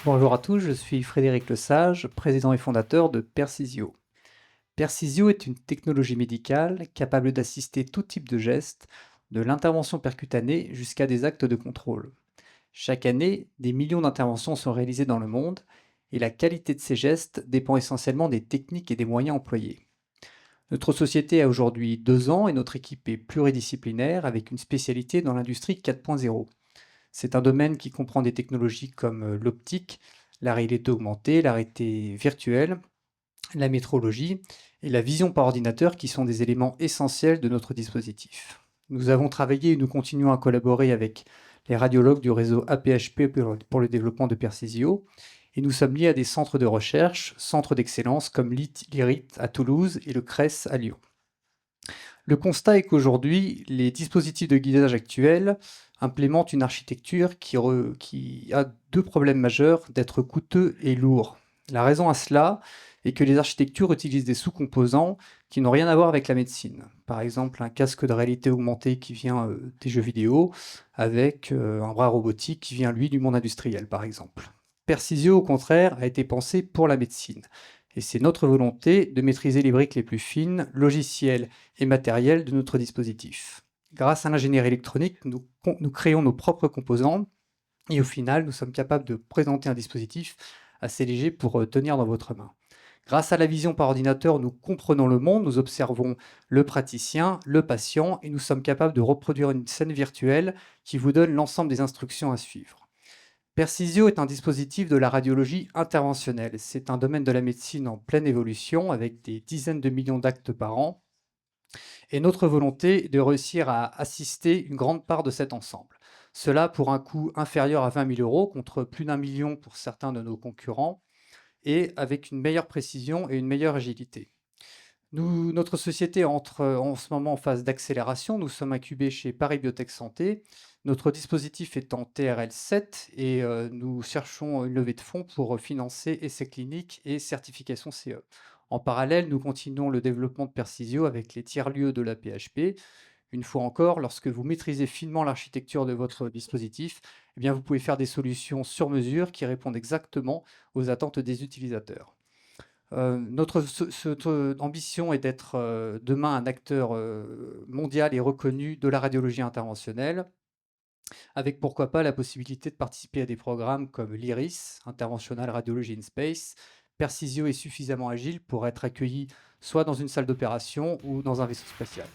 Bonjour à tous, je suis Frédéric Lesage, président et fondateur de Persisio. Persisio est une technologie médicale capable d'assister tout type de gestes, de l'intervention percutanée jusqu'à des actes de contrôle. Chaque année, des millions d'interventions sont réalisées dans le monde et la qualité de ces gestes dépend essentiellement des techniques et des moyens employés. Notre société a aujourd'hui 2 ans et notre équipe est pluridisciplinaire avec une spécialité dans l'industrie 4.0. C'est un domaine qui comprend des technologies comme l'optique, la réalité augmentée, la réalité virtuelle, la métrologie et la vision par ordinateur qui sont des éléments essentiels de notre dispositif. Nous avons travaillé et nous continuons à collaborer avec les radiologues du réseau APHP pour le développement de Persisio et nous sommes liés à des centres de recherche, centres d'excellence comme l'IRIT à Toulouse et le CRES à Lyon. Le constat est qu'aujourd'hui, les dispositifs de guidage actuels implémentent une architecture qui a deux problèmes majeurs d'être coûteux et lourd. La raison à cela est que les architectures utilisent des sous-composants qui n'ont rien à voir avec la médecine. Par exemple, un casque de réalité augmentée qui vient des jeux vidéo avec un bras robotique qui vient, lui, du monde industriel, par exemple. Persisio, au contraire, a été pensé pour la médecine. Et c'est notre volonté de maîtriser les briques les plus fines, logicielles et matérielles de notre dispositif. Grâce à l'ingénierie électronique, nous créons nos propres composants et au final, nous sommes capables de présenter un dispositif assez léger pour tenir dans votre main. Grâce à la vision par ordinateur, nous comprenons le monde, nous observons le praticien, le patient et nous sommes capables de reproduire une scène virtuelle qui vous donne l'ensemble des instructions à suivre. Persisio est un dispositif de la radiologie interventionnelle. C'est un domaine de la médecine en pleine évolution avec des dizaines de millions d'actes par an. Et notre volonté est de réussir à assister une grande part de cet ensemble. Cela pour un coût inférieur à 20 000 euros contre plus d'1 million pour certains de nos concurrents et avec une meilleure précision et une meilleure agilité. Notre société entre en ce moment en phase d'accélération. Nous sommes incubés chez Paris Biotech Santé. Notre dispositif est en TRL 7 et nous cherchons une levée de fonds pour financer essais cliniques et certification CE. En parallèle, nous continuons le développement de Persisio avec les tiers-lieux de la PHP. Une fois encore, lorsque vous maîtrisez finement l'architecture de votre dispositif, eh bien, vous pouvez faire des solutions sur mesure qui répondent exactement aux attentes des utilisateurs. Notre ambition est d'être demain un acteur mondial et reconnu de la radiologie interventionnelle, avec pourquoi pas la possibilité de participer à des programmes comme l'IRIS, Interventional Radiology in Space. Persisio est suffisamment agile pour être accueilli soit dans une salle d'opération ou dans un vaisseau spatial.